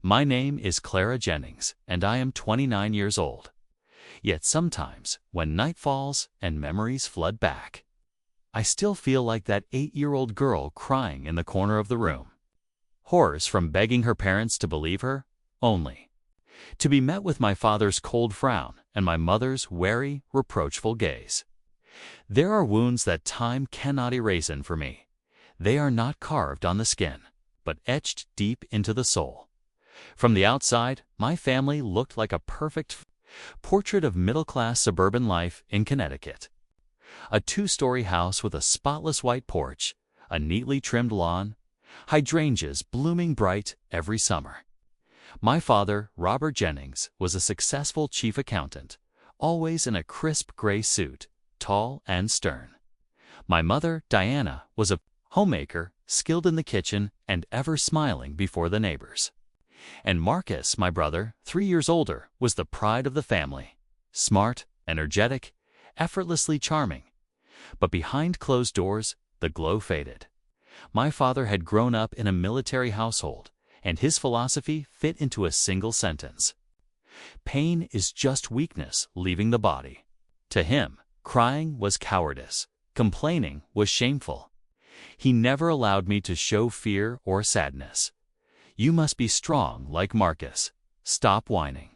My name is Clara Jennings, and I am 29 years old. Yet sometimes, when night falls and memories flood back, I still feel like that 8-year-old girl crying in the corner of the room. Horrors from begging her parents to believe her, only to be met with my father's cold frown and my mother's wary, reproachful gaze. There are wounds that time cannot erase for me. They are not carved on the skin, but etched deep into the soul. From the outside, my family looked like a perfect portrait of middle-class suburban life in Connecticut. A 2-story house with a spotless white porch, a neatly trimmed lawn, hydrangeas blooming bright every summer. My father, Robert Jennings, was a successful chief accountant, always in a crisp gray suit, tall and stern. My mother, Diana, was a homemaker, skilled in the kitchen and ever smiling before the neighbors. And Marcus, my brother, 3 years older, was the pride of the family, smart, energetic, effortlessly charming. But behind closed doors, the glow faded. My father had grown up in a military household, and his philosophy fit into a single sentence. Pain is just weakness leaving the body. To him, crying was cowardice. Complaining was shameful. He never allowed me to show fear or sadness. You must be strong like Marcus. Stop whining.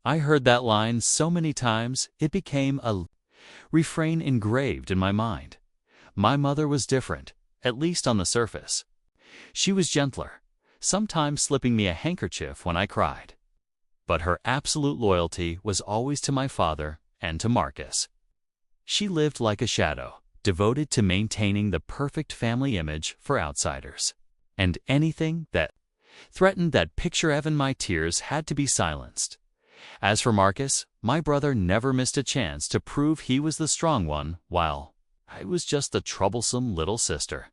I heard that line so many times it became a refrain engraved in my mind. My mother was different, at least on the surface. She was gentler, sometimes slipping me a handkerchief when I cried. But her absolute loyalty was always to my father and to Marcus. She lived like a shadow, devoted to maintaining the perfect family image for outsiders. And anything that threatened that picture of my tears had to be silenced. As for Marcus, my brother never missed a chance to prove he was the strong one, while I was just the troublesome little sister.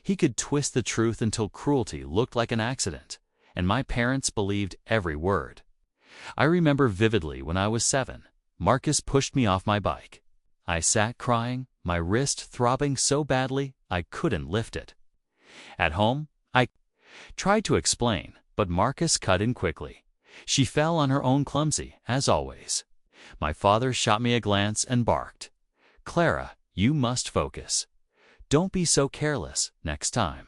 He could twist the truth until cruelty looked like an accident, and my parents believed every word. I remember vividly when I was 7, Marcus pushed me off my bike. I sat crying, my wrist throbbing so badly I couldn't lift it. At home, I tried to explain, but Marcus cut in quickly. She fell on her own clumsy, as always. My father shot me a glance and barked, "Clara, you must focus. Don't be so careless next time."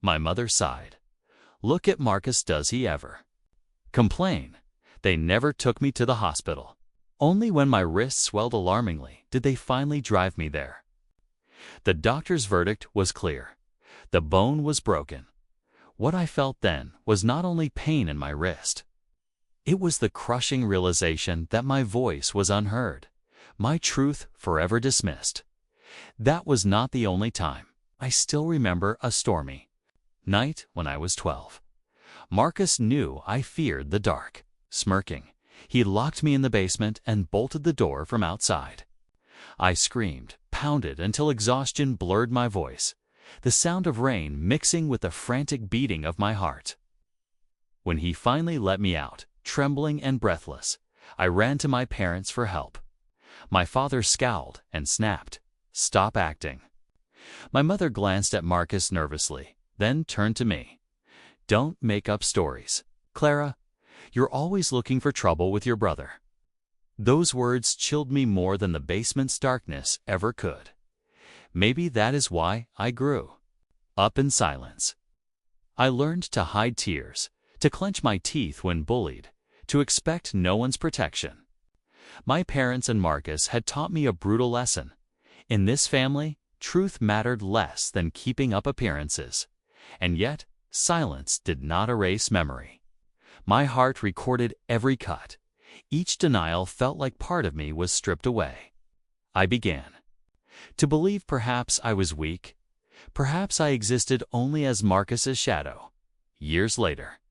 My mother sighed. "Look at Marcus, does he ever complain?" They never took me to the hospital. Only when my wrist swelled alarmingly did they finally drive me there. The doctor's verdict was clear. The bone was broken. What I felt then was not only pain in my wrist. It was the crushing realization that my voice was unheard, my truth forever dismissed. That was not the only time. I still remember a stormy night when I was 12. Marcus knew I feared the dark. Smirking, he locked me in the basement and bolted the door from outside. I screamed, pounded until exhaustion blurred my voice, the sound of rain mixing with the frantic beating of my heart. When he finally let me out, trembling and breathless, I ran to my parents for help. My father scowled and snapped, "Stop acting." My mother glanced at Marcus nervously, then turned to me. "Don't make up stories, Clara. You're always looking for trouble with your brother." Those words chilled me more than the basement's darkness ever could. Maybe that is why I grew up in silence. I learned to hide tears, to clench my teeth when bullied, to expect no one's protection. My parents and Marcus had taught me a brutal lesson. In this family, truth mattered less than keeping up appearances. And yet, silence did not erase memory. My heart recorded every cut. Each denial felt like part of me was stripped away. I began to believe perhaps I was weak. Perhaps I existed only as Marcus's shadow. Years later,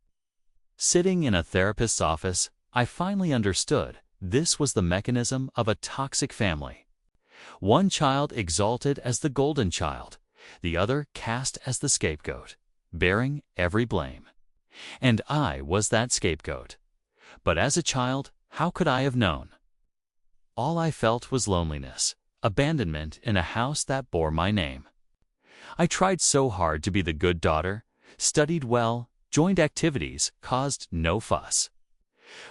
sitting in a therapist's office, I finally understood this was the mechanism of a toxic family. One child exalted as the golden child, the other cast as the scapegoat, bearing every blame. And I was that scapegoat. But as a child, how could I have known? All I felt was loneliness, abandonment in a house that bore my name. I tried so hard to be the good daughter, studied well, Joint activities caused no fuss.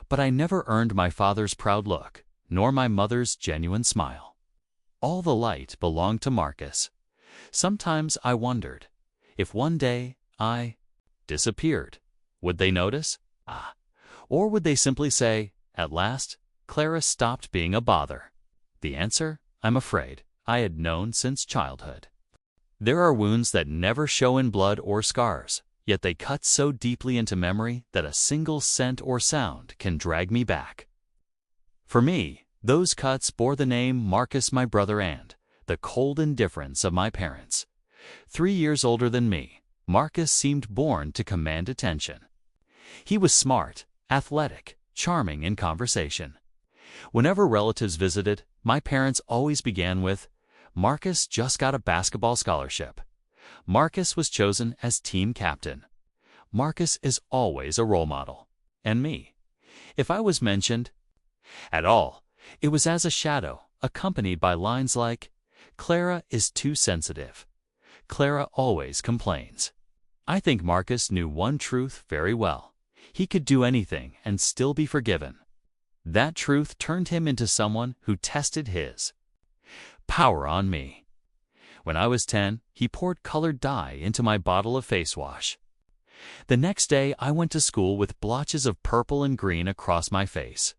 But I never earned my father's proud look, nor my mother's genuine smile. All the light belonged to Marcus. Sometimes I wondered, if one day I disappeared, would they notice? Or would they simply say, at last, Clara stopped being a bother? The answer, I'm afraid, I had known since childhood. There are wounds that never show in blood or scars, yet they cut so deeply into memory that a single scent or sound can drag me back. For me, those cuts bore the name Marcus, my brother, and the cold indifference of my parents. 3 years older than me, Marcus seemed born to command attention. He was smart, athletic, charming in conversation. Whenever relatives visited, my parents always began with, Marcus just got a basketball scholarship. Marcus was chosen as team captain. Marcus is always a role model. And me. If I was mentioned at all, it was as a shadow, accompanied by lines like, Clara is too sensitive. Clara always complains. I think Marcus knew one truth very well. He could do anything and still be forgiven. That truth turned him into someone who tested his power on me. When I was 10, he poured colored dye into my bottle of face wash. The next day, I went to school with blotches of purple and green across my face.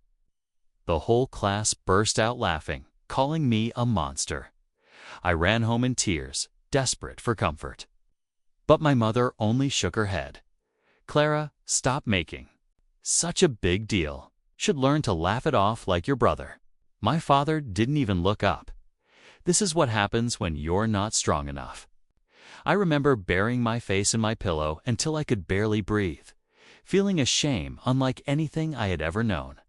The whole class burst out laughing, calling me a monster. I ran home in tears, desperate for comfort. But my mother only shook her head. Clara, stop making such a big deal. Should learn to laugh it off like your brother. My father didn't even look up. This is what happens when you're not strong enough. I remember burying my face in my pillow until I could barely breathe, feeling a shame unlike anything I had ever known.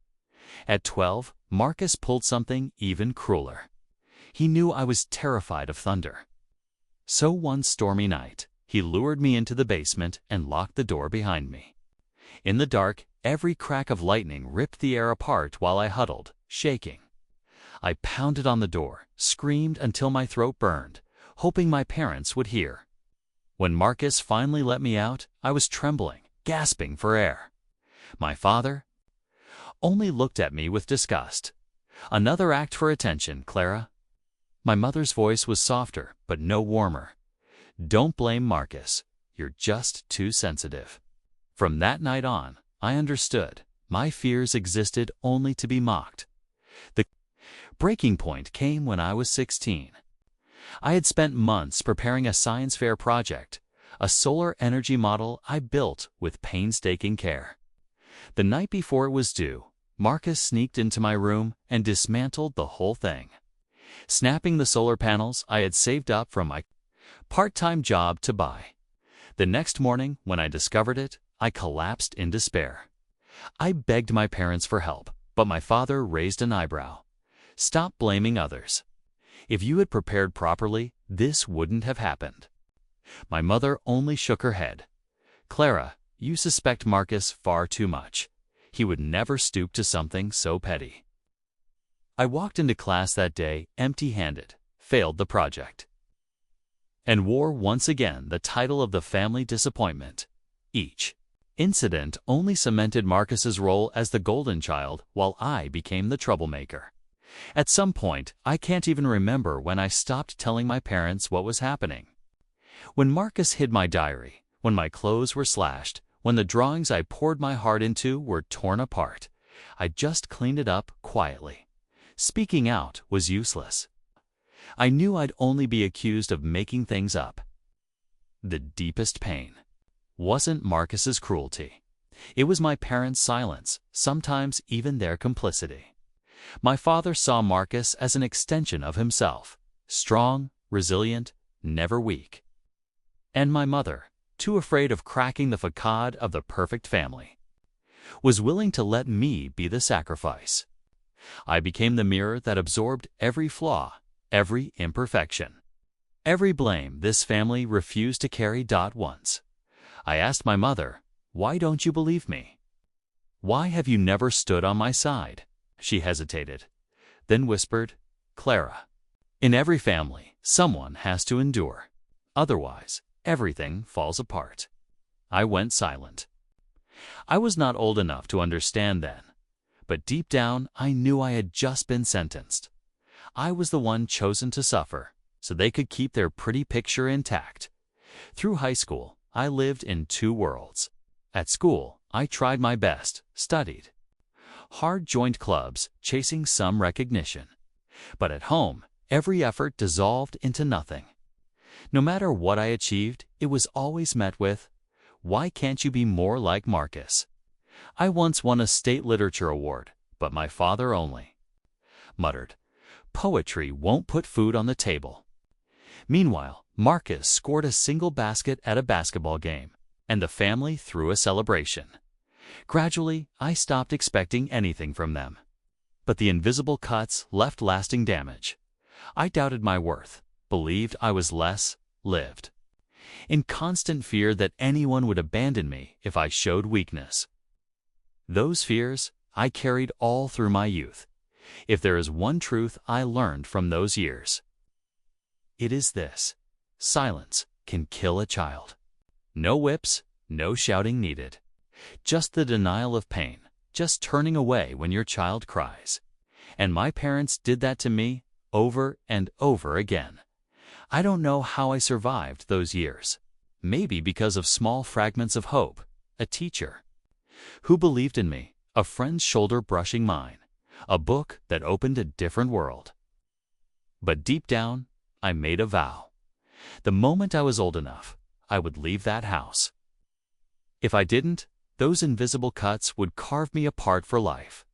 At 12, Marcus pulled something even crueler. He knew I was terrified of thunder. So one stormy night, he lured me into the basement and locked the door behind me. In the dark, every crack of lightning ripped the air apart while I huddled, shaking. I pounded on the door, screamed until my throat burned, hoping my parents would hear. When Marcus finally let me out, I was trembling, gasping for air. My father only looked at me with disgust. Another act for attention, Clara. My mother's voice was softer, but no warmer. Don't blame Marcus. You're just too sensitive. From that night on, I understood. My fears existed only to be mocked. The breaking point came when I was 16. I had spent months preparing a science fair project, a solar energy model I built with painstaking care. The night before it was due, Marcus sneaked into my room and dismantled the whole thing, snapping the solar panels I had saved up from my part-time job to buy. The next morning, when I discovered it, I collapsed in despair. I begged my parents for help, but my father raised an eyebrow. Stop blaming others. If you had prepared properly, this wouldn't have happened. My mother only shook her head. Clara, you suspect Marcus far too much. He would never stoop to something so petty. I walked into class that day empty-handed, failed the project, and wore once again the title of the family disappointment. Each incident only cemented Marcus's role as the golden child while I became the troublemaker. At some point, I can't even remember when I stopped telling my parents what was happening. When Marcus hid my diary, when my clothes were slashed, when the drawings I poured my heart into were torn apart, I just cleaned it up quietly. Speaking out was useless. I knew I'd only be accused of making things up. The deepest pain wasn't Marcus's cruelty. It was my parents' silence, sometimes even their complicity. My father saw Marcus as an extension of himself, strong, resilient, never weak. And my mother, too afraid of cracking the facade of the perfect family, was willing to let me be the sacrifice. I became the mirror that absorbed every flaw, every imperfection, every blame this family refused to carry. Once, I asked my mother, "Why don't you believe me? Why have you never stood on my side?" She hesitated, then whispered, "Clara, in every family, someone has to endure. Otherwise, everything falls apart." I went silent. I was not old enough to understand then, but deep down I knew I had just been sentenced. I was the one chosen to suffer, so they could keep their pretty picture intact. Through high school, I lived in two worlds. At school, I tried my best, studied hard, joined clubs, chasing some recognition. But at home, every effort dissolved into nothing. No matter what I achieved, it was always met with, "Why can't you be more like Marcus?" I once won a state literature award, but my father only muttered, "Poetry won't put food on the table." Meanwhile, Marcus scored a single basket at a basketball game, and the family threw a celebration. Gradually, I stopped expecting anything from them. But the invisible cuts left lasting damage. I doubted my worth, believed I was less, lived in constant fear that anyone would abandon me if I showed weakness. Those fears I carried all through my youth. If there is one truth I learned from those years, it is this: silence can kill a child. No whips, no shouting needed. Just the denial of pain, just turning away when your child cries. And my parents did that to me over and over again. I don't know how I survived those years. Maybe because of small fragments of hope, a teacher who believed in me, a friend's shoulder brushing mine, a book that opened a different world. But deep down, I made a vow. The moment I was old enough, I would leave that house. If I didn't, those invisible cuts would carve me apart for life.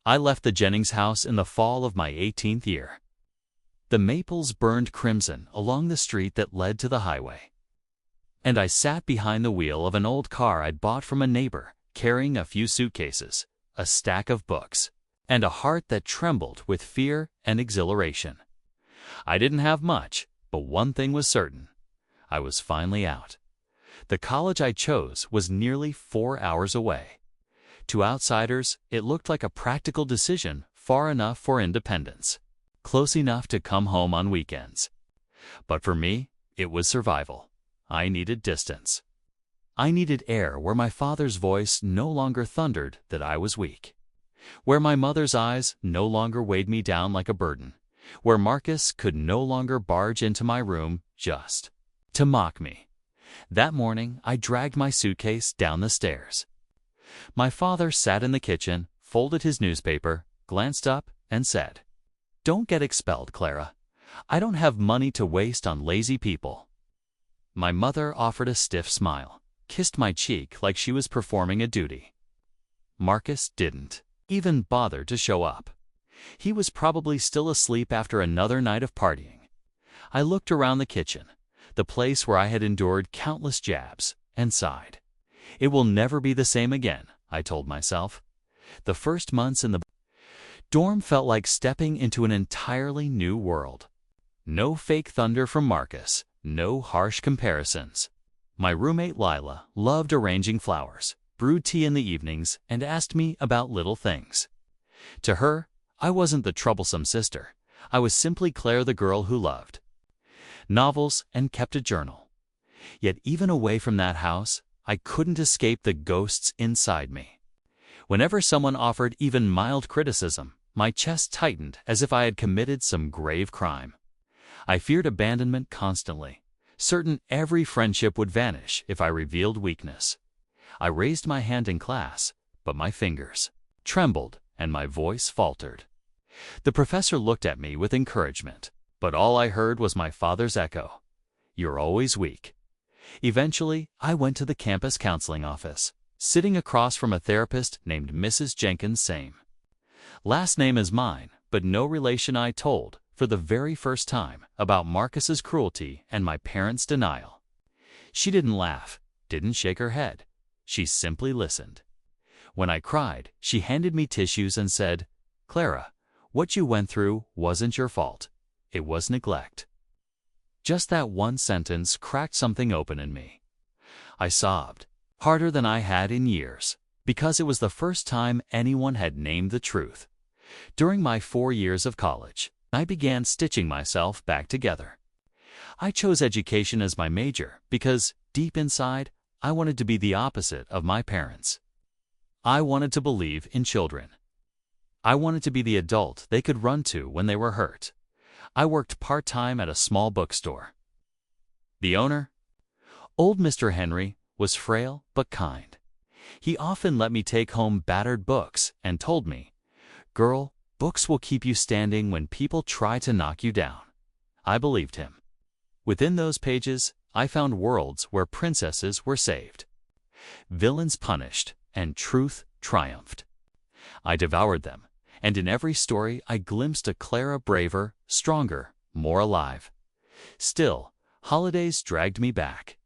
I left the Jennings house in the fall of my 18th year. The maples burned crimson along the street that led to the highway. And I sat behind the wheel of an old car I'd bought from a neighbor, carrying a few suitcases, a stack of books, and a heart that trembled with fear and exhilaration. I didn't have much, but one thing was certain: I was finally out. The college I chose was nearly 4 hours away. To outsiders, it looked like a practical decision, far enough for independence, close enough to come home on weekends. But for me, it was survival. I needed distance. I needed air where my father's voice no longer thundered that I was weak, where my mother's eyes no longer weighed me down like a burden, where Marcus could no longer barge into my room just to mock me. That morning, I dragged my suitcase down the stairs. My father sat in the kitchen, folded his newspaper, glanced up, and said, "Don't get expelled, Clara. I don't have money to waste on lazy people." My mother offered a stiff smile, kissed my cheek like she was performing a duty. Marcus didn't even bother to show up. He was probably still asleep after another night of partying. I looked around the kitchen, the place where I had endured countless jabs, and sighed. It will never be the same again, I told myself. The first months in the dorm felt like stepping into an entirely new world. No fake thunder from Marcus, no harsh comparisons. My roommate Lila loved arranging flowers, brewed tea in the evenings, and asked me about little things. To her, I wasn't the troublesome sister. I was simply Claire, the girl who loved novels and kept a journal. Yet even away from that house, I couldn't escape the ghosts inside me. Whenever someone offered even mild criticism, my chest tightened as if I had committed some grave crime. I feared abandonment constantly, certain every friendship would vanish if I revealed weakness. I raised my hand in class, but my fingers trembled and my voice faltered. The professor looked at me with encouragement, but all I heard was my father's echo: "You're always weak." Eventually, I went to the campus counseling office, sitting across from a therapist named Mrs. Jenkins Same. Last name is mine, but no relation. I told, for the very first time, about Marcus's cruelty and my parents' denial. She didn't laugh, didn't shake her head. She simply listened. When I cried, she handed me tissues and said, "Clara, what you went through wasn't your fault. It was neglect." Just that one sentence cracked something open in me. I sobbed, harder than I had in years, because it was the first time anyone had named the truth. During my 4 years of college, I began stitching myself back together. I chose education as my major because, deep inside, I wanted to be the opposite of my parents. I wanted to believe in children. I wanted to be the adult they could run to when they were hurt. I worked part-time at a small bookstore. The owner, old Mr. Henry, was frail but kind. He often let me take home battered books and told me, "Girl, books will keep you standing when people try to knock you down." I believed him. Within those pages, I found worlds where princesses were saved, villains punished, and truth triumphed. I devoured them, and in every story I glimpsed a Clara braver, stronger, more alive. Still, holidays dragged me back.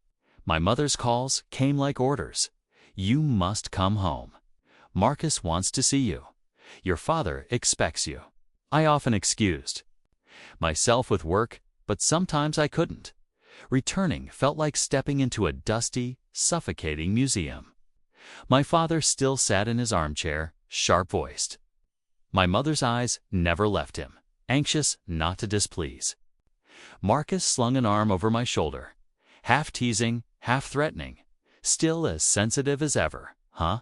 My mother's calls came like orders. "You must come home. Marcus wants to see you. Your father expects you." I often excused myself with work, but sometimes I couldn't. Returning felt like stepping into a dusty, suffocating museum. My father still sat in his armchair, sharp-voiced. My mother's eyes never left him, anxious not to displease. Marcus slung an arm over my shoulder, half teasing, half threatening, still as sensitive as ever, huh?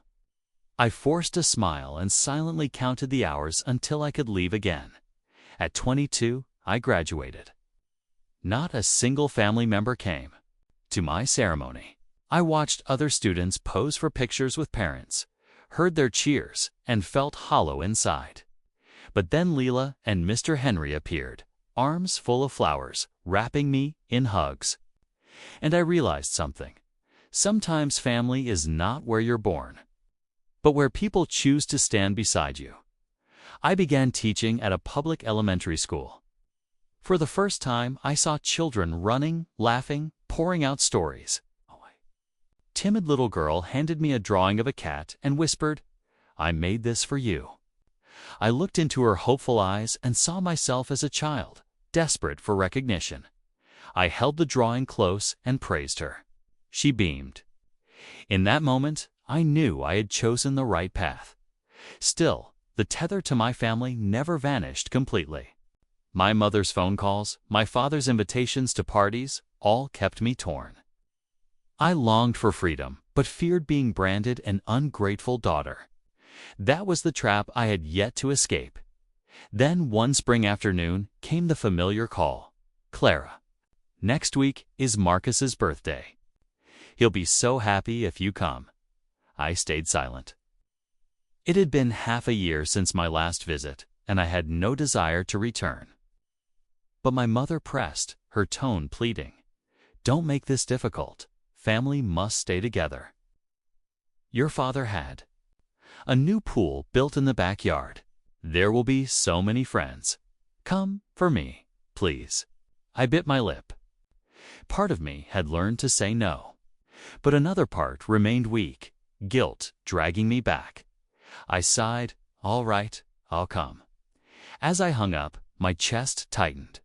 I forced a smile and silently counted the hours until I could leave again. At 22, I graduated. Not a single family member came to my ceremony. I watched other students pose for pictures with parents, heard their cheers, and felt hollow inside. But then Leela and Mr. Henry appeared, arms full of flowers, wrapping me in hugs. And I realized something. Sometimes family is not where you're born, but where people choose to stand beside you. I began teaching at a public elementary school. For the first time, I saw children running, laughing, pouring out stories. A timid little girl handed me a drawing of a cat and whispered, "I made this for you." I looked into her hopeful eyes and saw myself as a child, desperate for recognition. I held the drawing close and praised her. She beamed. In that moment, I knew I had chosen the right path. Still, the tether to my family never vanished completely. My mother's phone calls, my father's invitations to parties, all kept me torn. I longed for freedom, but feared being branded an ungrateful daughter. That was the trap I had yet to escape. Then one spring afternoon came the familiar call. "Clara, next week is Marcus's birthday. He'll be so happy if you come." I stayed silent. It had been half a year since my last visit, and I had no desire to return. But my mother pressed, her tone pleading. "Don't make this difficult. Family must stay together." Your father had a new pool built in the backyard. There will be so many friends. Come for me, please. I bit my lip. Part of me had learned to say no, but another part remained weak, guilt dragging me back. I sighed, "All right, I'll come." As I hung up, my chest tightened.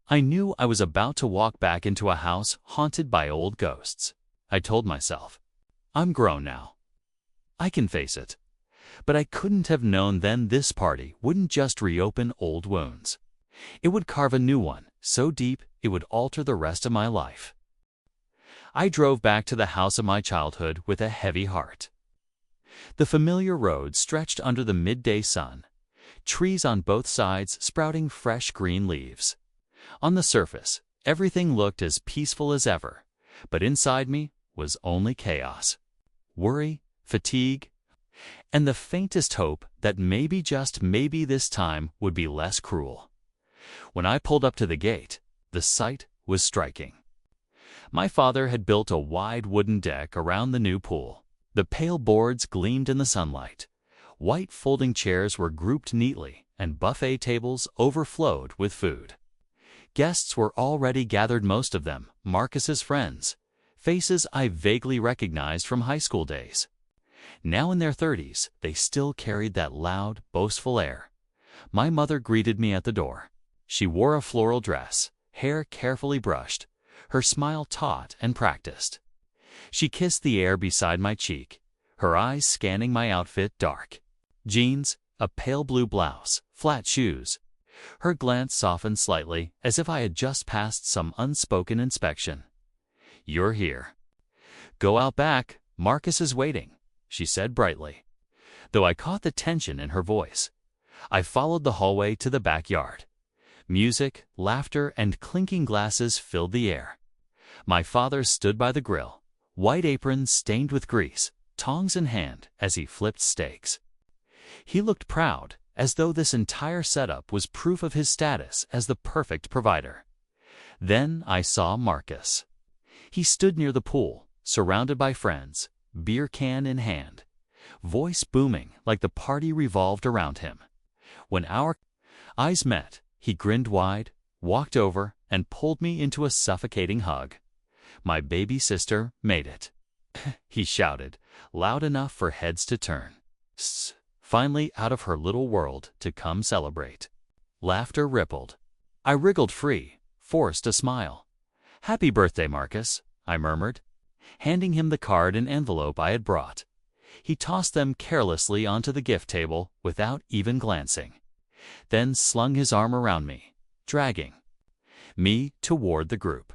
I knew I was about to walk back into a house haunted by old ghosts. I told myself, "I'm grown now. I can face it." But I couldn't have known then this party wouldn't just reopen old wounds. It would carve a new one, so deep it would alter the rest of my life. I drove back to the house of my childhood with a heavy heart. The familiar road stretched under the midday sun, trees on both sides sprouting fresh green leaves. On the surface, everything looked as peaceful as ever, but inside me was only chaos, worry, fatigue, and the faintest hope that maybe, just maybe, this time would be less cruel. When I pulled up to the gate, the sight was striking. My father had built a wide wooden deck around the new pool. The pale boards gleamed in the sunlight. White folding chairs were grouped neatly, and buffet tables overflowed with food. Guests were already gathered, most of them Marcus's friends, faces I vaguely recognized from high school days. Now in their 30s, they still carried that loud, boastful air. My mother greeted me at the door. She wore a floral dress, hair carefully brushed, her smile taut and practiced. She kissed the air beside my cheek, her eyes scanning my outfit, dark jeans, a pale blue blouse, flat shoes. Her glance softened slightly, as if I had just passed some unspoken inspection. "You're here." "Go out back. Marcus is waiting," she said brightly, though I caught the tension in her voice. I followed the hallway to the backyard. Music, laughter, and clinking glasses filled the air. My father stood by the grill, white apron stained with grease, tongs in hand as he flipped steaks. He looked proud, as though this entire setup was proof of his status as the perfect provider. Then I saw Marcus. He stood near the pool, surrounded by friends, beer can in hand, voice booming like the party revolved around him. When our eyes met, he grinned wide, walked over, and pulled me into a suffocating hug. "My baby sister made it," he shouted, loud enough for heads to turn. Finally out of her little world to come celebrate. Laughter rippled. I wriggled free, forced a smile. "Happy birthday, Marcus," I murmured, handing him the card and envelope I had brought. He tossed them carelessly onto the gift table without even glancing, then slung his arm around me, dragging me toward the group.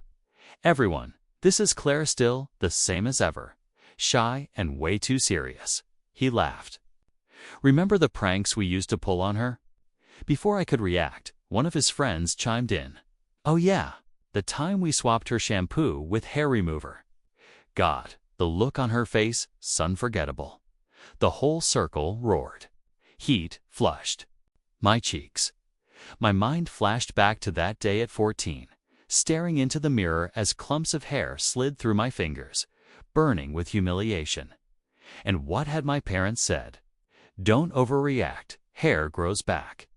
"Everyone, this is Clara, still the same as ever, shy and way too serious," he laughed. "Remember the pranks we used to pull on her?" Before I could react, one of his friends chimed in. "Oh yeah, the time we swapped her shampoo with hair remover." God, the look on her face, unforgettable. The whole circle roared. Heat flushed my cheeks. My mind flashed back to that day at 14, staring into the mirror as clumps of hair slid through my fingers, burning with humiliation. And what had my parents said? "Don't overreact, hair grows back."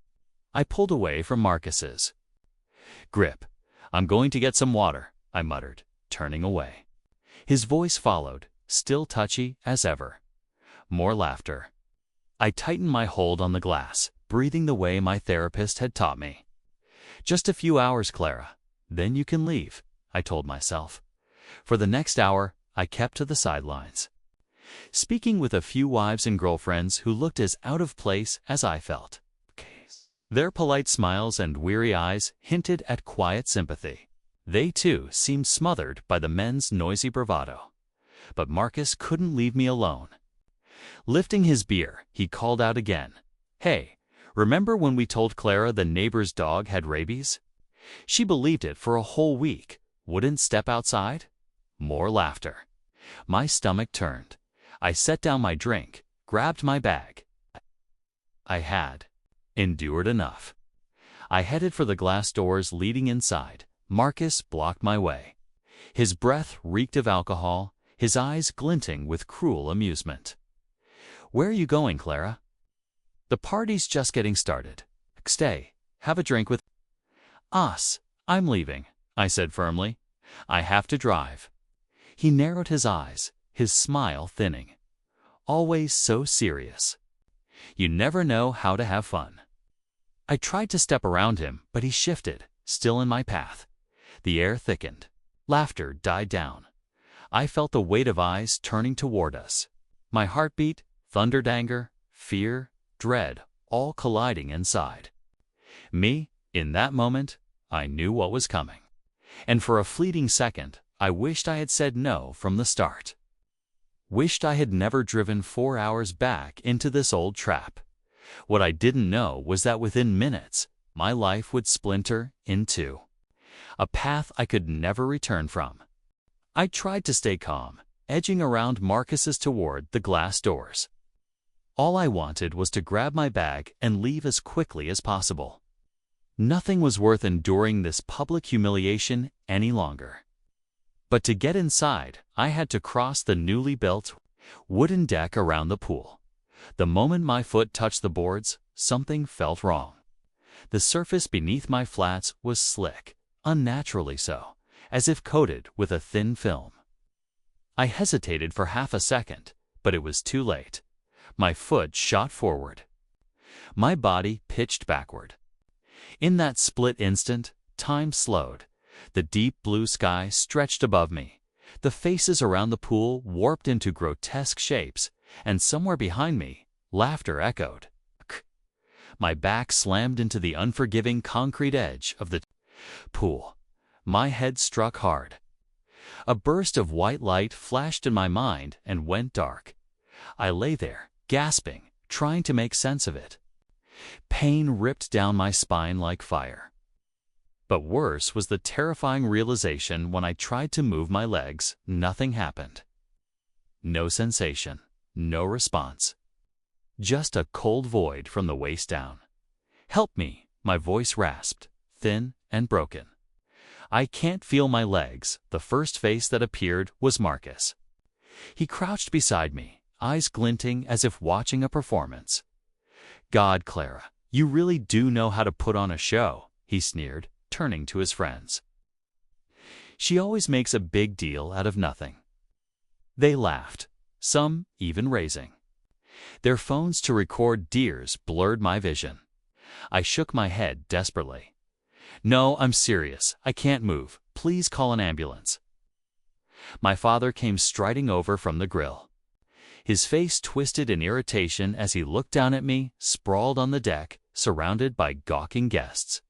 I pulled away from Marcus's grip. "I'm going to get some water," I muttered, turning away. His voice followed, still touchy as ever. More laughter. I tightened my hold on the glass, breathing the way my therapist had taught me. "Just a few hours, Clara. Then you can leave," I told myself. For the next hour, I kept to the sidelines, speaking with a few wives and girlfriends who looked as out of place as I felt. Their polite smiles and weary eyes hinted at quiet sympathy. They, too, seemed smothered by the men's noisy bravado. But Marcus couldn't leave me alone. Lifting his beer, he called out again, "Hey, remember when we told Clara the neighbor's dog had rabies? She believed it for a whole week, wouldn't step outside?" More laughter. My stomach turned. I set down my drink, grabbed my bag. I had endured enough. I headed for the glass doors leading inside. Marcus blocked my way. His breath reeked of alcohol, his eyes glinting with cruel amusement. "Where are you going, Clara?" "The party's just getting started. Stay, have a drink with us." "I'm leaving," I said firmly. "I have to drive." He narrowed his eyes, his smile thinning. Always so serious. You never know how to have fun. I tried to step around him, but he shifted, still in my path. The air thickened. Laughter died down. I felt the weight of eyes turning toward us. My heartbeat thundered, anger, fear, dread, all colliding inside me. In that moment, I knew what was coming. And for a fleeting second, I wished I had said no from the start. Wished I had never driven 4 hours back into this old trap. What I didn't know was that within minutes, my life would splinter in two. A path I could never return from. I tried to stay calm, edging around Marcus's toward the glass doors. All I wanted was to grab my bag and leave as quickly as possible. Nothing was worth enduring this public humiliation any longer. But to get inside, I had to cross the newly built wooden deck around the pool. The moment my foot touched the boards, something felt wrong. The surface beneath my flats was slick, unnaturally so, as if coated with a thin film. I hesitated for half a second, but it was too late. My foot shot forward. My body pitched backward. In that split instant, time slowed. The deep blue sky stretched above me. The faces around the pool warped into grotesque shapes, and somewhere behind me, laughter echoed. My back slammed into the unforgiving concrete edge of the pool. My head struck hard. A burst of white light flashed in my mind and went dark. I lay there, gasping, trying to make sense of it. Pain ripped down my spine like fire. But worse was the terrifying realization when I tried to move my legs, nothing happened. No sensation, no response. Just a cold void from the waist down. "Help me," my voice rasped, thin and broken. "I can't feel my legs." The first face that appeared was Marcus. He crouched beside me, eyes glinting as if watching a performance. "God, Clara, you really do know how to put on a show," he sneered, turning to his friends. "She always makes a big deal out of nothing." They laughed, some even raising. Their phones to record deers blurred my vision. I shook my head desperately. "No, I'm serious. I can't move. Please call an ambulance." My father came striding over from the grill. His face twisted in irritation as he looked down at me, sprawled on the deck, surrounded by gawking guests.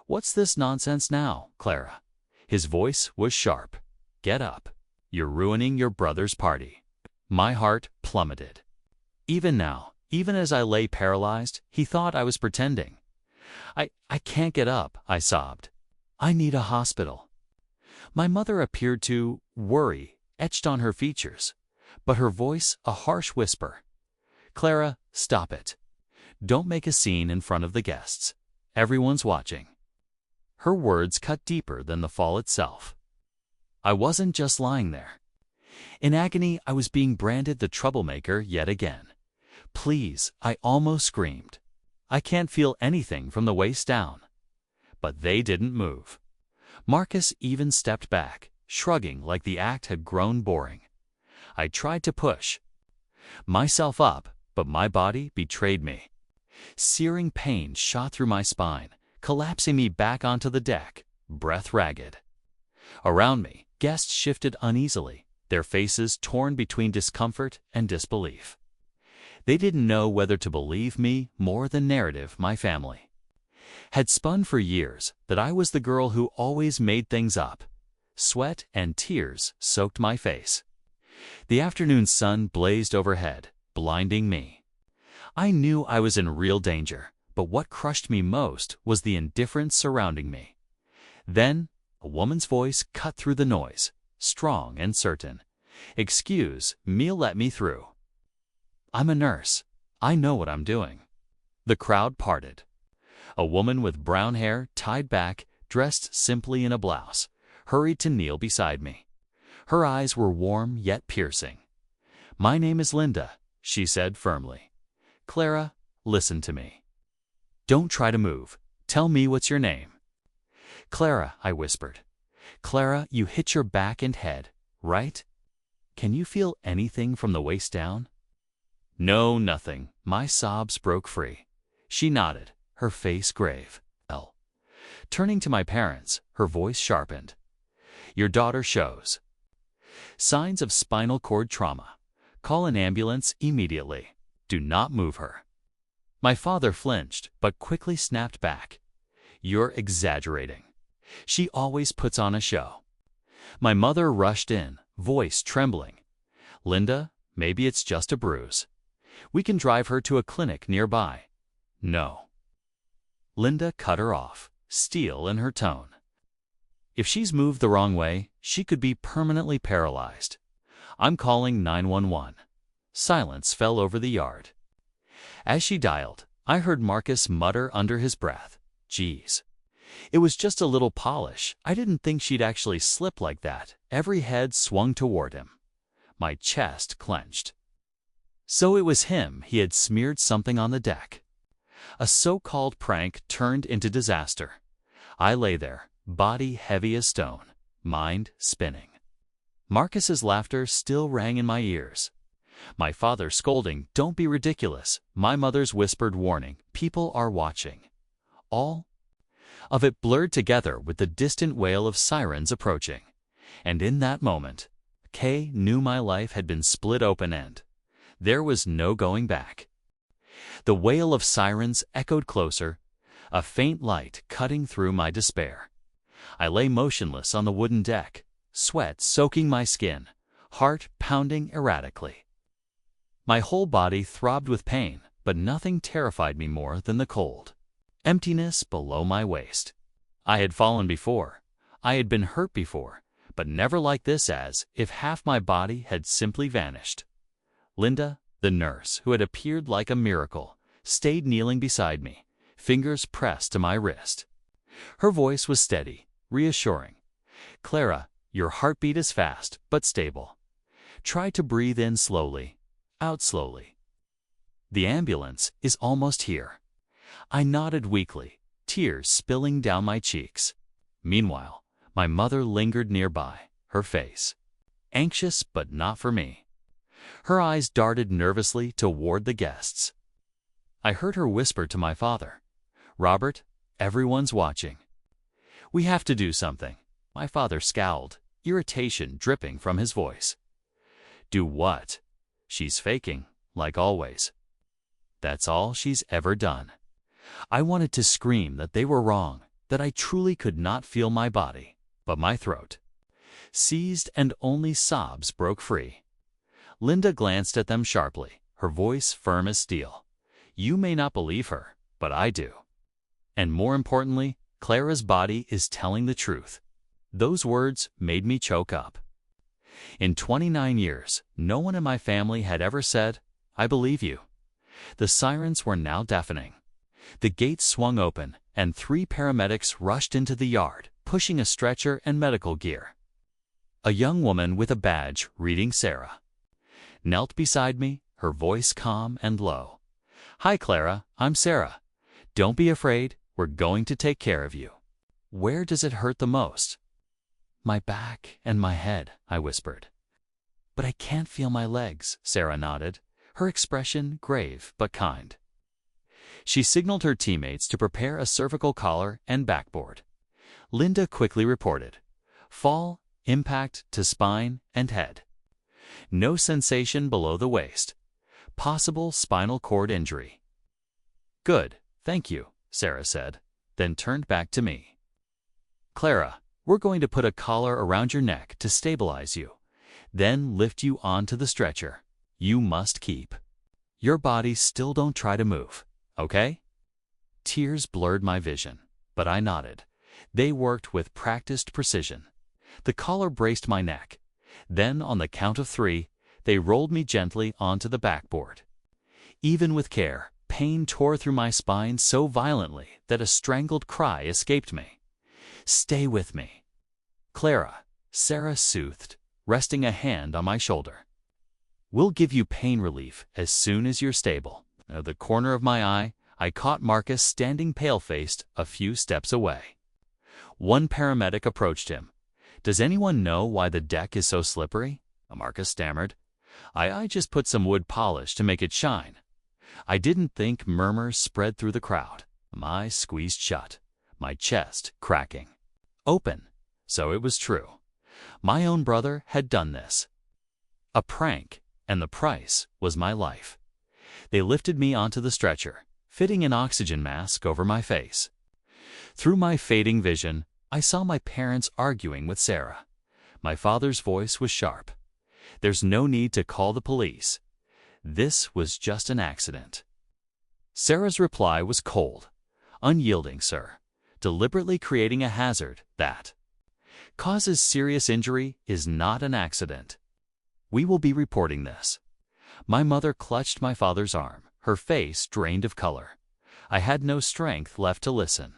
"What's this nonsense now, Clara?" His voice was sharp. "Get up. You're ruining your brother's party." My heart plummeted. Even now, even as I lay paralyzed, he thought I was pretending. I can't get up," I sobbed. "I need a hospital." My mother appeared to worry etched on her features, but her voice a harsh whisper. "Clara, stop it. Don't make a scene in front of the guests. Everyone's watching." Her words cut deeper than the fall itself. I wasn't just lying there. In agony, I was being branded the troublemaker yet again. "Please," I almost screamed. "I can't feel anything from the waist down." But they didn't move. Marcus even stepped back, shrugging like the act had grown boring. I tried to push myself up, but my body betrayed me. Searing pain shot through my spine, collapsing me back onto the deck, breath ragged. Around me, guests shifted uneasily, their faces torn between discomfort and disbelief. They didn't know whether to believe me more than narrative my family had spun for years that I was the girl who always made things up. Sweat and tears soaked my face. The afternoon sun blazed overhead, blinding me. I knew I was in real danger, but what crushed me most was the indifference surrounding me. Then, a woman's voice cut through the noise, strong and certain. "Excuse me, let me through. I'm a nurse. I know what I'm doing." The crowd parted. A woman with brown hair tied back, dressed simply in a blouse, hurried to kneel beside me. Her eyes were warm yet piercing. "My name is Linda," she said firmly. "Clara, listen to me. Don't try to move. Tell me what's your name." "Clara," I whispered. "Clara, you hit your back and head, right? Can you feel anything from the waist down?" "No, nothing." My sobs broke free. She nodded, her face grave. Turning to my parents, her voice sharpened. "Your daughter shows signs of spinal cord trauma. Call an ambulance immediately. Do not move her." My father flinched, but quickly snapped back. "You're exaggerating. She always puts on a show." My mother rushed in, voice trembling. "Linda, maybe it's just a bruise. We can drive her to a clinic nearby." "No." Linda cut her off, steel in her tone. "If she's moved the wrong way, she could be permanently paralyzed. I'm calling 911. Silence fell over the yard. As she dialed, I heard Marcus mutter under his breath, "Geez. It was just a little polish. I didn't think she'd actually slip like that." Every head swung toward him. My chest clenched. So it was him. He had smeared something on the deck. A so-called prank turned into disaster. I lay there, body heavy as stone, mind spinning. Marcus's laughter still rang in my ears. My father scolding, "Don't be ridiculous." My mother's whispered warning, "People are watching." All of it blurred together with the distant wail of sirens approaching. And in that moment, Kay knew my life had been split open and there was no going back. The wail of sirens echoed closer, a faint light cutting through my despair. I lay motionless on the wooden deck, sweat soaking my skin, heart pounding erratically. My whole body throbbed with pain, but nothing terrified me more than the cold. Emptiness below my waist. I had fallen before. I had been hurt before, but never like this, as if half my body had simply vanished. Linda, the nurse, who had appeared like a miracle, stayed kneeling beside me, fingers pressed to my wrist. Her voice was steady, reassuring. "Clara, your heartbeat is fast but stable. Try to breathe in slowly, out slowly. The ambulance is almost here." I nodded weakly, tears spilling down my cheeks. Meanwhile, my mother lingered nearby, her face anxious but not for me. Her eyes darted nervously toward the guests. I heard her whisper to my father, "Robert, everyone's watching. We have to do something." My father scowled, irritation dripping from his voice. "Do what?" "She's faking, like always. That's all she's ever done." I wanted to scream that they were wrong, that I truly could not feel my body, but my throat seized and only sobs broke free. Linda glanced at them sharply, her voice firm as steel. "You may not believe her, but I do. And more importantly, Clara's body is telling the truth." Those words made me choke up. In 29 years, no one in my family had ever said, "I believe you." The sirens were now deafening. The gates swung open, and 3 paramedics rushed into the yard, pushing a stretcher and medical gear. A young woman with a badge, reading Sarah, knelt beside me, her voice calm and low. "Hi, Clara, I'm Sarah. Don't be afraid, we're going to take care of you. Where does it hurt the most?" "My back and my head," I whispered. "But I can't feel my legs," Sarah nodded, her expression grave but kind. She signaled her teammates to prepare a cervical collar and backboard. Linda quickly reported, "Fall, impact to spine and head. No sensation below the waist. Possible spinal cord injury." "Good, thank you," Sarah said, then turned back to me. "Clara, we're going to put a collar around your neck to stabilize you, then lift you onto the stretcher. You must keep your body still, don't try to move, okay?" Tears blurred my vision, but I nodded. They worked with practiced precision. The collar braced my neck. Then, on the count of 3, they rolled me gently onto the backboard. Even with care, pain tore through my spine so violently that a strangled cry escaped me. "Stay with me, Clara," Sarah soothed, resting a hand on my shoulder. "We'll give you pain relief as soon as you're stable." Out of the corner of my eye, I caught Marcus standing pale-faced a few steps away. One paramedic approached him. "Does anyone know why the deck is so slippery?" Marcus stammered. I just put some wood polish to make it shine." I didn't think. Murmurs spread through the crowd. My eyes squeezed shut, my chest cracking open. So it was true. My own brother had done this. A prank, and the price was my life. They lifted me onto the stretcher, fitting an oxygen mask over my face. Through my fading vision, I saw my parents arguing with Sarah. My father's voice was sharp. "There's no need to call the police. This was just an accident." Sarah's reply was cold, unyielding, "Sir. Deliberately creating a hazard that causes serious injury is not an accident. We will be reporting this." My mother clutched my father's arm, her face drained of color. I had no strength left to listen.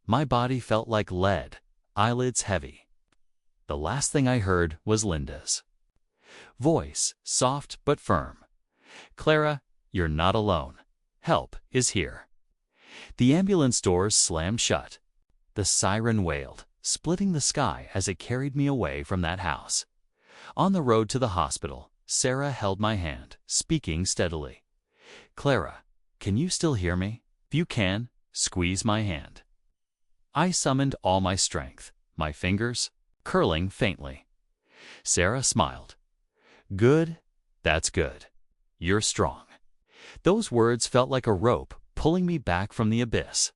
My body felt like lead, eyelids heavy. The last thing I heard was Linda's voice, soft but firm. "Clara, you're not alone. Help is here." The ambulance doors slammed shut. The siren wailed, splitting the sky as it carried me away from that house. On the road to the hospital, Sarah held my hand, speaking steadily. "Clara, can you still hear me? If you can, squeeze my hand." I summoned all my strength, my fingers curling faintly. Sarah smiled. "Good, that's good. You're strong." Those words felt like a rope pulling me back from the abyss.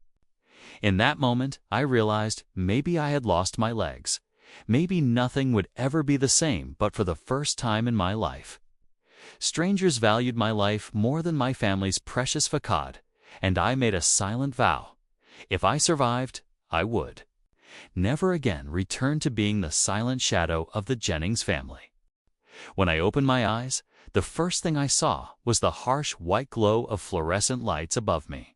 In that moment, I realized maybe I had lost my legs. Maybe nothing would ever be the same, but for the first time in my life. Strangers valued my life more than my family's precious facade, and I made a silent vow. If I survived, I would never again return to being the silent shadow of the Jennings family. When I opened my eyes, the first thing I saw was the harsh white glow of fluorescent lights above me.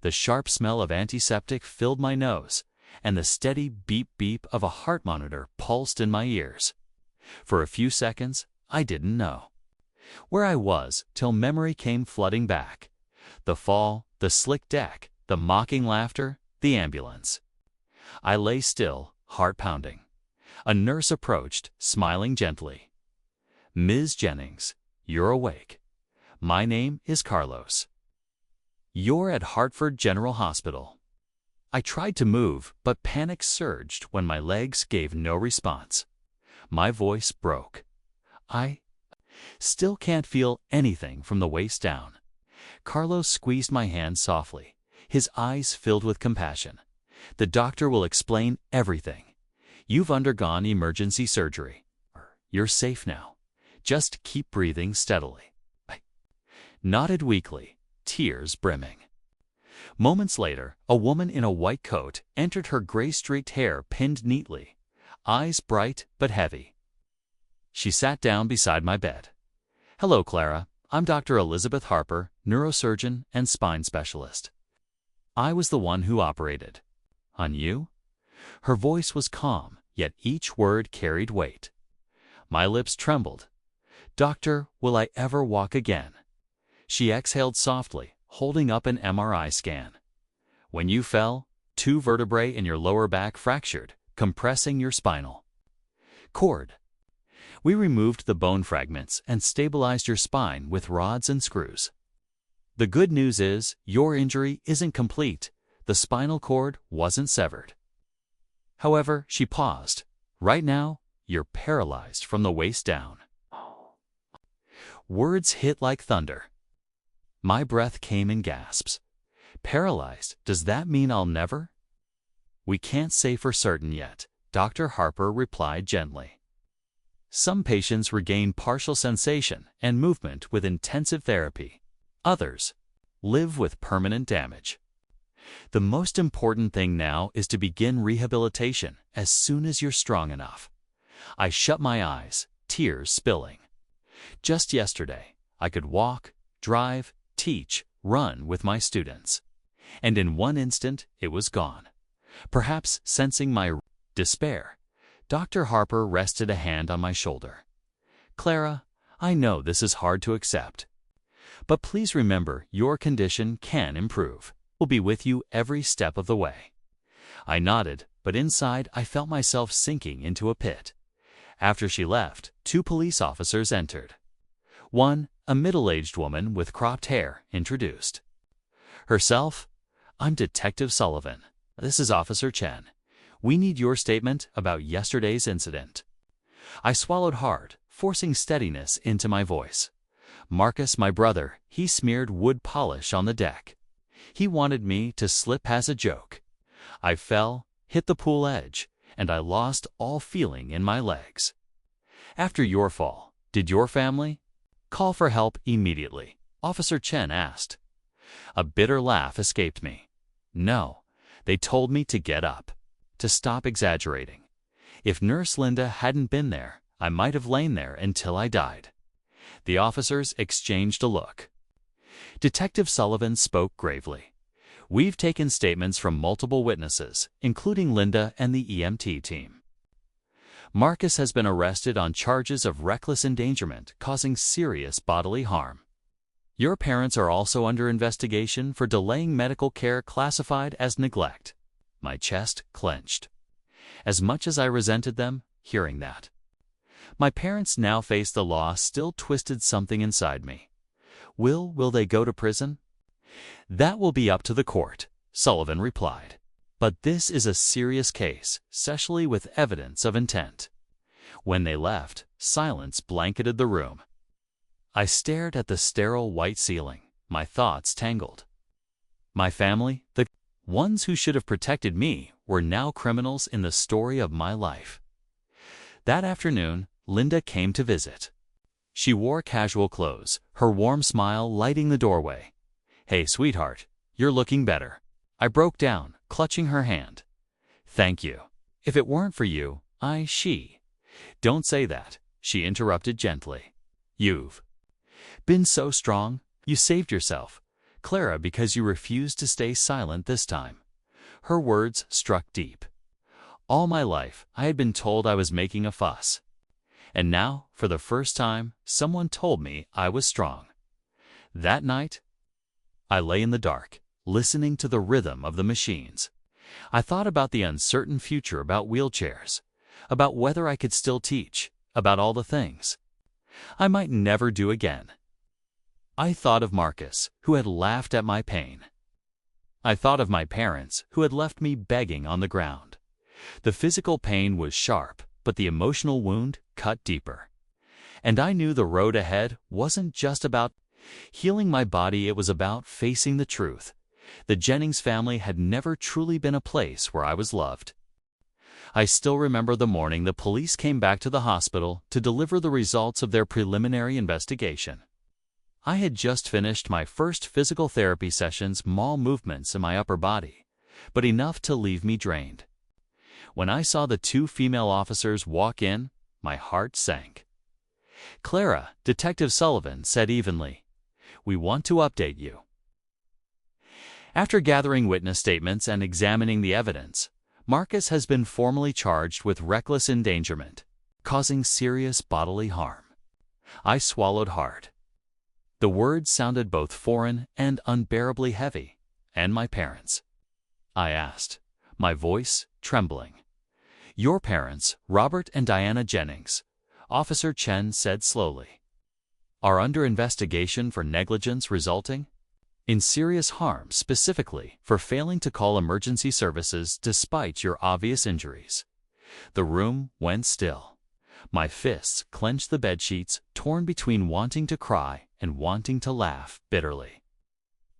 The sharp smell of antiseptic filled my nose, and the steady beep-beep of a heart monitor pulsed in my ears. For a few seconds, I didn't know where I was till memory came flooding back. The fall, the slick deck, the mocking laughter, the ambulance. I lay still, heart pounding. A nurse approached, smiling gently. "Ms. Jennings, you're awake. My name is Carlos. You're at Hartford General Hospital." I tried to move, but panic surged when my legs gave no response. My voice broke. "I still can't feel anything from the waist down." Carlos squeezed my hand softly, his eyes filled with compassion. "The doctor will explain everything. You've undergone emergency surgery. You're safe now. Just keep breathing steadily." I nodded weakly, tears brimming. Moments later, a woman in a white coat entered, her gray-streaked hair pinned neatly, eyes bright but heavy. She sat down beside my bed. "Hello, Clara. I'm Dr. Elizabeth Harper, neurosurgeon and spine specialist. I was the one who operated on you." Her voice was calm, yet each word carried weight. My lips trembled. "Doctor, will I ever walk again?" She exhaled softly, holding up an MRI scan. "When you fell, 2 vertebrae in your lower back fractured, compressing your spinal cord. We removed the bone fragments and stabilized your spine with rods and screws. The good news is, your injury isn't complete. The spinal cord wasn't severed. However," she paused, "right now, you're paralyzed from the waist down." Words hit like thunder. My breath came in gasps. "Paralyzed, does that mean I'll never?" "We can't say for certain yet," Dr. Harper replied gently. "Some patients regain partial sensation and movement with intensive therapy. Others live with permanent damage. The most important thing now is to begin rehabilitation as soon as you're strong enough." I shut my eyes, tears spilling. Just yesterday, I could walk, drive, teach, run with my students. And in one instant, it was gone. Perhaps sensing my despair, Dr. Harper rested a hand on my shoulder. "Clara, I know this is hard to accept. But please remember, your condition can improve. We'll be with you every step of the way." I nodded, but inside I felt myself sinking into a pit. After she left, 2 police officers entered. One, a middle-aged woman with cropped hair, introduced herself. "I'm Detective Sullivan. This is Officer Chen. We need your statement about yesterday's incident." I swallowed hard, forcing steadiness into my voice. "Marcus, my brother, he smeared wood polish on the deck. He wanted me to slip as a joke. I fell, hit the pool edge, and I lost all feeling in my legs. After your fall, did your family call for help immediately?" Officer Chen asked. A bitter laugh escaped me. "No, they told me to get up, to stop exaggerating. If Nurse Linda hadn't been there, I might have lain there until I died." The officers exchanged a look. Detective Sullivan spoke gravely. "We've taken statements from multiple witnesses, including Linda and the EMT team. Marcus has been arrested on charges of reckless endangerment causing serious bodily harm. Your parents are also under investigation for delaying medical care classified as neglect." My chest clenched. As much as I resented them, hearing that my parents now face the law still twisted something inside me. Will they go to prison?" "That will be up to the court," Sullivan replied. "But this is a serious case, especially with evidence of intent." When they left, silence blanketed the room. I stared at the sterile white ceiling, my thoughts tangled. My family, the Ones who should have protected me were now criminals in the story of my life. That afternoon, Linda came to visit. She wore casual clothes, her warm smile lighting the doorway. "Hey, sweetheart, you're looking better." I broke down, clutching her hand. "Thank you. If it weren't for you, she." "Don't say that," she interrupted gently. "You've been so strong. You saved yourself, Clara, because you refused to stay silent this time." Her words struck deep. All my life, I had been told I was making a fuss. And now, for the first time, someone told me I was strong. That night, I lay in the dark, listening to the rhythm of the machines. I thought about the uncertain future, about wheelchairs, about whether I could still teach, about all the things I might never do again. I thought of Marcus, who had laughed at my pain. I thought of my parents, who had left me begging on the ground. The physical pain was sharp, but the emotional wound cut deeper. And I knew the road ahead wasn't just about healing my body, it was about facing the truth. The Jennings family had never truly been a place where I was loved. I still remember the morning the police came back to the hospital to deliver the results of their preliminary investigation. I had just finished my first physical therapy session, small movements in my upper body, but enough to leave me drained. When I saw the two female officers walk in, my heart sank. "Clara," Detective Sullivan said evenly, "we want to update you." After gathering witness statements and examining the evidence, Marcus has been formally charged with reckless endangerment, causing serious bodily harm. I swallowed hard. The words sounded both foreign and unbearably heavy. "And my parents?" I asked, my voice trembling. "Your parents, Robert and Diana Jennings," Officer Chen said slowly, "are under investigation for negligence resulting in serious harm, specifically for failing to call emergency services despite your obvious injuries." The room went still. My fists clenched the bedsheets, torn between wanting to cry and wanting to laugh bitterly.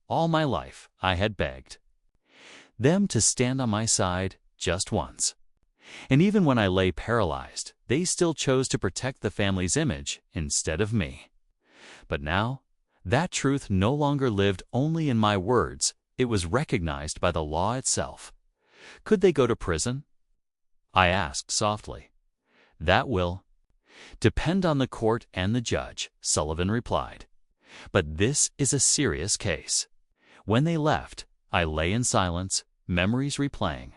All my life, I had begged them to stand on my side just once. And even when I lay paralyzed, they still chose to protect the family's image instead of me. But now, that truth no longer lived only in my words, it was recognized by the law itself. "Could they go to prison?" I asked softly. "That will depend on the court and the judge," Sullivan replied. "But this is a serious case." When they left, I lay in silence, memories replaying.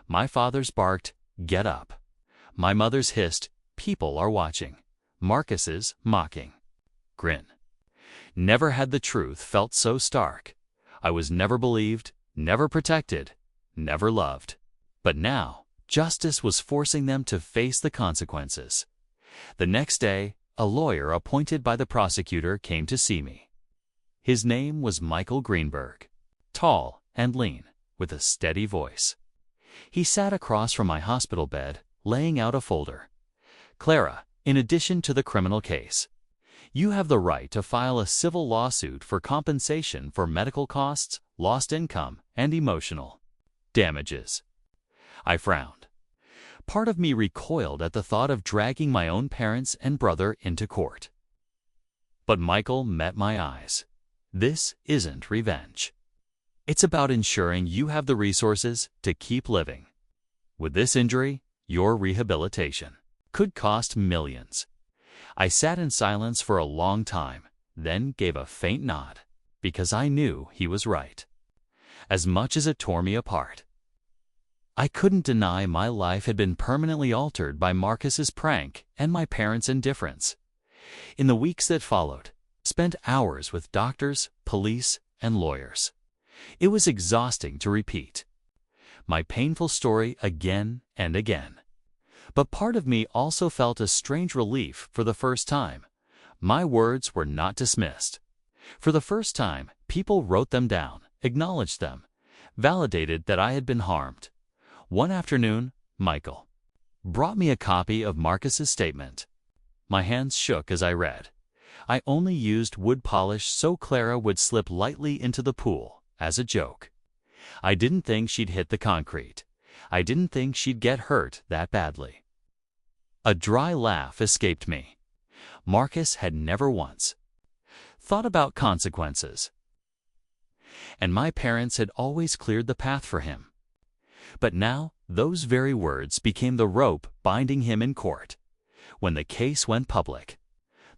My father's barked, "Get up." My mother's hissed, "People are watching." Marcus's mocking grin. Never had the truth felt so stark. I was never believed, never protected, never loved. But now, justice was forcing them to face the consequences. The next day, a lawyer appointed by the prosecutor came to see me. His name was Michael Greenberg, tall and lean, with a steady voice. He sat across from my hospital bed, laying out a folder. "Clara, in addition to the criminal case, you have the right to file a civil lawsuit for compensation for medical costs, lost income, and emotional damages." I frowned. Part of me recoiled at the thought of dragging my own parents and brother into court. But Michael met my eyes. "This isn't revenge. It's about ensuring you have the resources to keep living. With this injury, your rehabilitation could cost millions." I sat in silence for a long time, then gave a faint nod, because I knew he was right. As much as it tore me apart, I couldn't deny my life had been permanently altered by Marcus's prank and my parents' indifference. In the weeks that followed, I spent hours with doctors, police, and lawyers. It was exhausting to repeat my painful story again and again. But part of me also felt a strange relief for the first time. My words were not dismissed. For the first time, people wrote them down, acknowledged them, validated that I had been harmed. One afternoon, Michael brought me a copy of Marcus's statement. My hands shook as I read. "I only used wood polish so Clara would slip lightly into the pool, as a joke. I didn't think she'd hit the concrete. I didn't think she'd get hurt that badly. A dry laugh escaped me. Marcus had never once thought about consequences. And my parents had always cleared the path for him. But now, those very words became the rope binding him in court. When the case went public,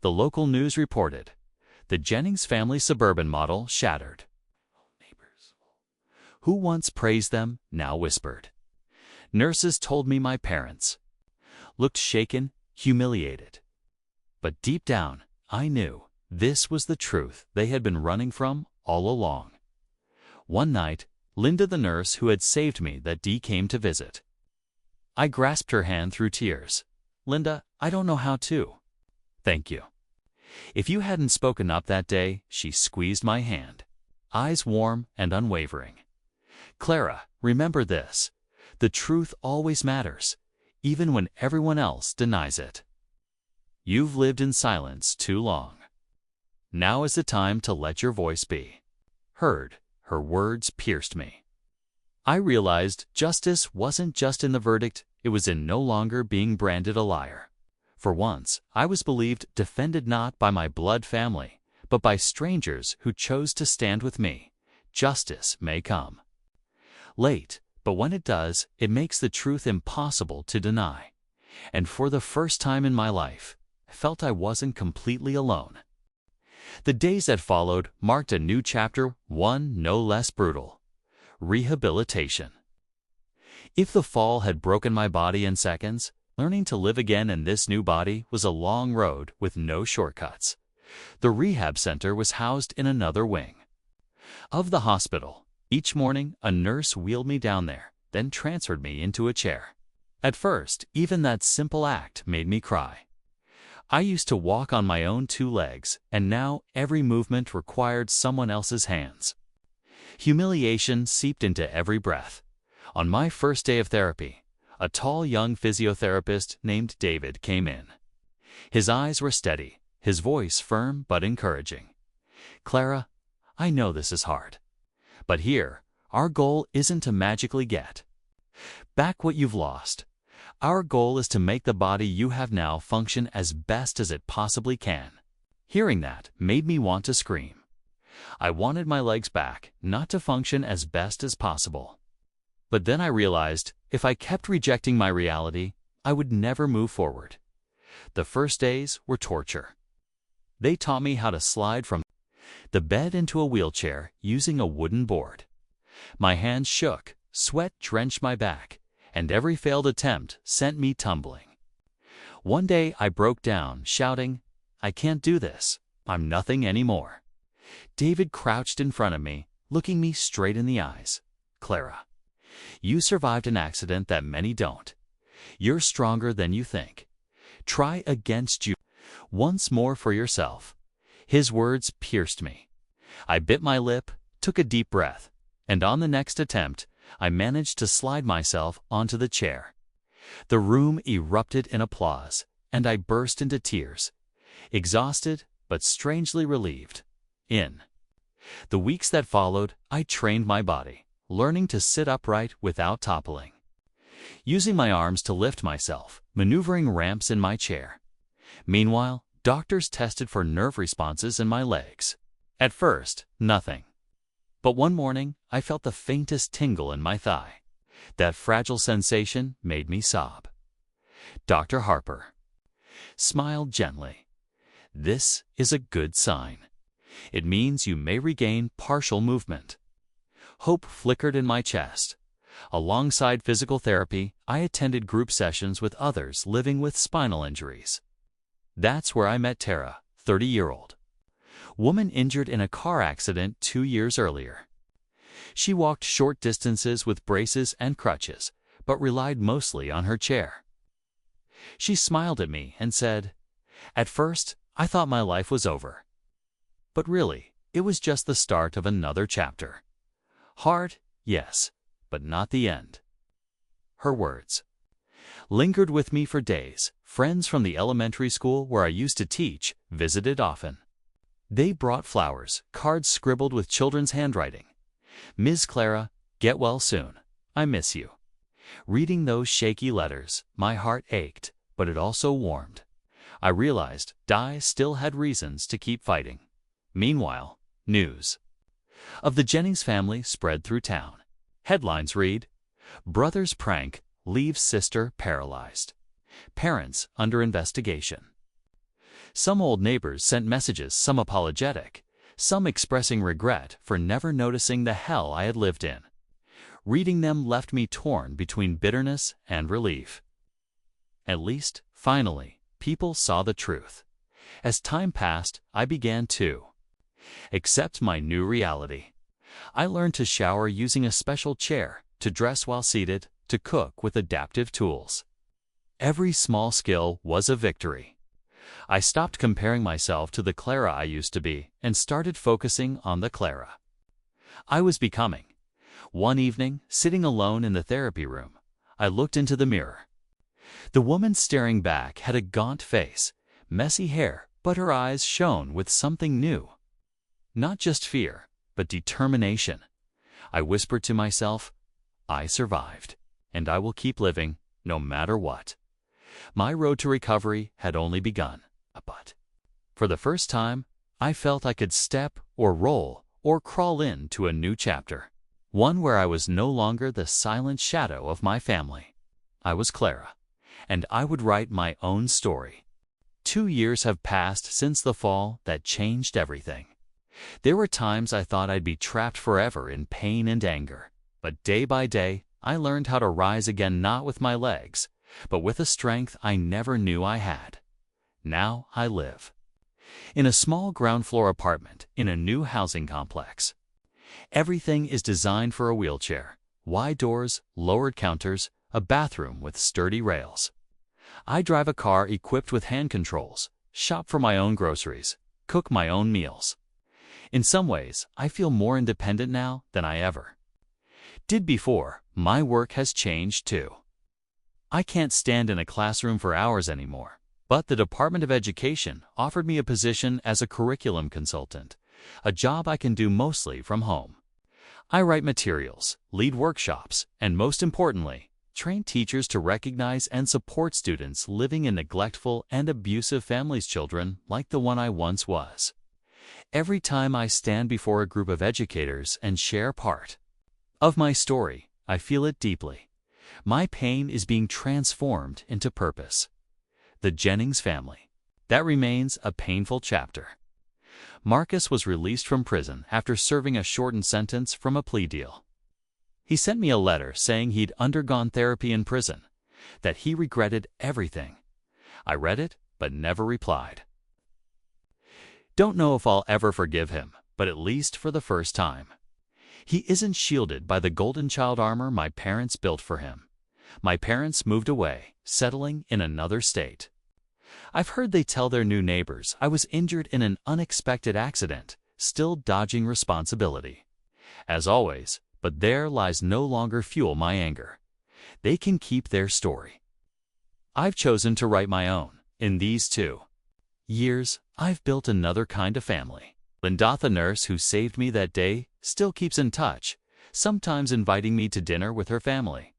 the local news reported, the Jennings family suburban model shattered. Neighbors, who once praised them, now whispered. Nurses told me my parents looked shaken, humiliated. But deep down, I knew this was the truth they had been running from all along. One night, Linda, the nurse who had saved me that day, came to visit. I grasped her hand through tears. Linda, I don't know how to. Thank you. If you hadn't spoken up that day, she squeezed my hand, eyes warm and unwavering. Clara, remember this. The truth always matters, even when everyone else denies it. You've lived in silence too long. Now is the time to let your voice be heard. Her words pierced me. I realized justice wasn't just in the verdict, it was in no longer being branded a liar. For once, I was believed defended not by my blood family, but by strangers who chose to stand with me. Justice may come late, but when it does, it makes the truth impossible to deny. And for the first time in my life, I felt I wasn't completely alone. The days that followed marked a new chapter, one no less brutal: rehabilitation. If the fall had broken my body in seconds, learning to live again in this new body was a long road with no shortcuts. The rehab center was housed in another wing of the hospital. Each morning, a nurse wheeled me down there, then transferred me into a chair. At first, even that simple act made me cry. I used to walk on my own two legs, and now every movement required someone else's hands. Humiliation seeped into every breath. On my first day of therapy, a tall young physiotherapist named David came in. His eyes were steady, his voice firm but encouraging. Clara, I know this is hard. But here, our goal isn't to magically get back what you've lost. Our goal is to make the body you have now function as best as it possibly can. Hearing that made me want to scream. I wanted my legs back, not to function as best as possible. But then I realized, if I kept rejecting my reality, I would never move forward. The first days were torture. They taught me how to slide from the bed into a wheelchair using a wooden board. My hands shook, sweat drenched my back, and every failed attempt sent me tumbling. One day I broke down, shouting, I can't do this. I'm nothing anymore. David crouched in front of me, looking me straight in the eyes. Clara, you survived an accident that many don't. You're stronger than you think. Try against you once more for yourself. His words pierced me. I bit my lip, took a deep breath, and on the next attempt, I managed to slide myself onto the chair. The room erupted in applause, and I burst into tears, exhausted but strangely relieved. In the weeks that followed, I trained my body, learning to sit upright without toppling, using my arms to lift myself, maneuvering ramps in my chair. Meanwhile, doctors tested for nerve responses in my legs. At first, nothing. But one morning, I felt the faintest tingle in my thigh. That fragile sensation made me sob. Dr. Harper smiled gently. This is a good sign. It means you may regain partial movement. Hope flickered in my chest. Alongside physical therapy, I attended group sessions with others living with spinal injuries. That's where I met Tara, 30-year-old woman injured in a car accident 2 years earlier. She walked short distances with braces and crutches, but relied mostly on her chair. She smiled at me and said, "At first, I thought my life was over. But really, it was just the start of another chapter. Hard, yes, but not the end." Her words lingered with me for days. Friends from the elementary school where I used to teach visited often. They brought flowers, cards scribbled with children's handwriting. Ms. Clara, Get well soon. I miss you. Reading those shaky letters, my heart ached, but it also warmed. I realized Di still had reasons to keep fighting. Meanwhile, news of the Jennings family spread through town. Headlines read, "Brother's prank leaves sister paralyzed. Parents under investigation." Some old neighbors sent messages, some apologetic, some expressing regret for never noticing the hell I had lived in. Reading them left me torn between bitterness and relief. At least, finally, people saw the truth. As time passed, I began to accept my new reality. I learned to shower using a special chair, to dress while seated, to cook with adaptive tools. Every small skill was a victory. I stopped comparing myself to the Clara I used to be and started focusing on the Clara I was becoming. One evening, sitting alone in the therapy room, I looked into the mirror. The woman staring back had a gaunt face, messy hair, but her eyes shone with something new. Not just fear, but determination. I whispered to myself, I survived, and I will keep living, no matter what. My road to recovery had only begun, but for the first time, I felt I could step or roll or crawl into a new chapter. One where I was no longer the silent shadow of my family. I was Clara, and I would write my own story. 2 years have passed since the fall that changed everything. There were times I thought I'd be trapped forever in pain and anger, but day by day, I learned how to rise again, not with my legs, but with a strength I never knew I had. Now I live in a small ground-floor apartment in a new housing complex. Everything is designed for a wheelchair: wide doors, lowered counters, a bathroom with sturdy rails. I drive a car equipped with hand controls, shop for my own groceries, cook my own meals. In some ways, I feel more independent now than I ever did before. My work has changed too. I can't stand in a classroom for hours anymore, but the Department of Education offered me a position as a curriculum consultant, a job I can do mostly from home. I write materials, lead workshops, and most importantly, train teachers to recognize and support students living in neglectful and abusive families, children like the one I once was. Every time I stand before a group of educators and share part of my story, I feel it deeply. My pain is being transformed into purpose. The Jennings family. That remains a painful chapter. Marcus was released from prison after serving a shortened sentence from a plea deal. He sent me a letter saying he'd undergone therapy in prison, that he regretted everything. I read it, but never replied. Don't know if I'll ever forgive him, but at least for the first time. He isn't shielded by the golden child armor my parents built for him. My parents moved away, settling in another state. I've heard they tell their new neighbors I was injured in an unexpected accident, still dodging responsibility. As always, but there lies no longer fuel my anger. They can keep their story. I've chosen to write my own. In these 2 years, I've built another kind of family. Linda, the nurse who saved me that day, still keeps in touch, sometimes inviting me to dinner with her family.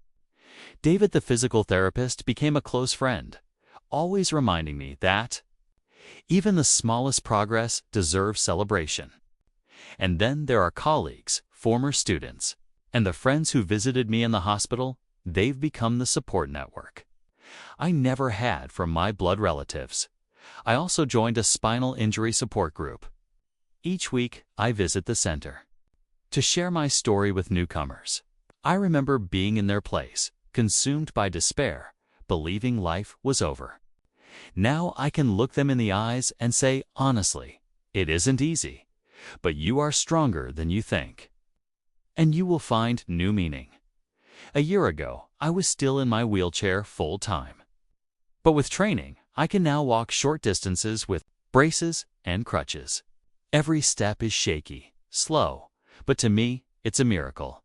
David, the physical therapist, became a close friend, always reminding me that even the smallest progress deserves celebration. And then there are colleagues, former students, and the friends who visited me in the hospital. They've become the support network I never had from my blood relatives. I also joined a spinal injury support group. Each week, I visit the center to share my story with newcomers. I remember being in their place, consumed by despair, believing life was over. Now I can look them in the eyes and say, honestly, it isn't easy, but you are stronger than you think. And you will find new meaning. A year ago, I was still in my wheelchair full time. But with training, I can now walk short distances with braces and crutches. Every step is shaky, slow, but to me, it's a miracle.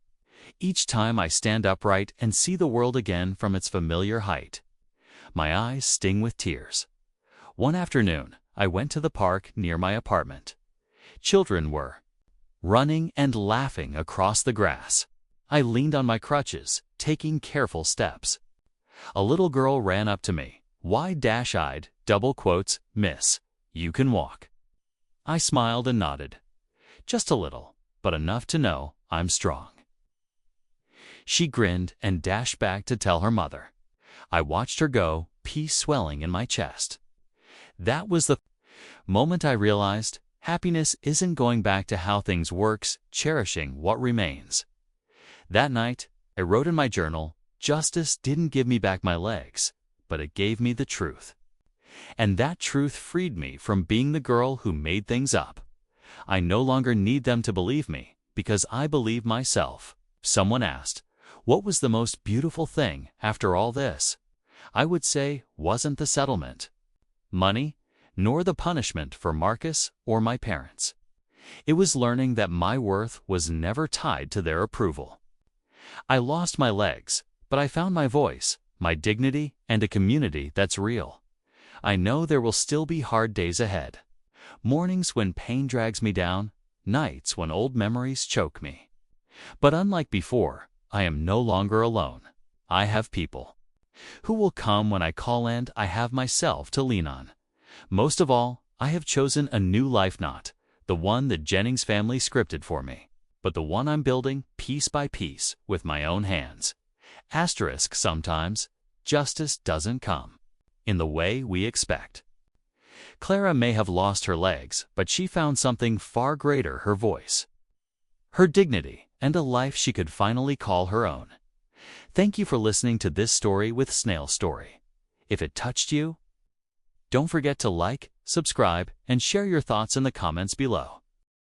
Each time I stand upright and see the world again from its familiar height, my eyes sting with tears. One afternoon, I went to the park near my apartment. Children were running and laughing across the grass. I leaned on my crutches, taking careful steps. A little girl ran up to me, wide-eyed, double quotes, "Miss, you can walk." I smiled and nodded. Just a little, but enough to know I'm strong. She grinned and dashed back to tell her mother. I watched her go, peace swelling in my chest. That was the moment I realized happiness isn't going back to how things works, cherishing what remains. That night, I wrote in my journal, justice didn't give me back my legs, but it gave me the truth. And that truth freed me from being the girl who made things up. I no longer need them to believe me, because I believe myself. Someone asked, what was the most beautiful thing after all this? I would say, wasn't the settlement, money, nor the punishment for Marcus or my parents. It was learning that my worth was never tied to their approval. I lost my legs, but I found my voice, my dignity, and a community that's real. I know there will still be hard days ahead. Mornings when pain drags me down, nights when old memories choke me. But unlike before, I am no longer alone. I have people who will come when I call, and I have myself to lean on. Most of all, I have chosen a new life, not the one the Jennings family scripted for me, but the one I'm building piece by piece with my own hands. Asterisk, sometimes justice doesn't come in the way we expect. Clara may have lost her legs, but she found something far greater: her voice, her dignity, and a life she could finally call her own. Thank you for listening to this story with Snail Story. If it touched you, don't forget to like, subscribe, and share your thoughts in the comments below.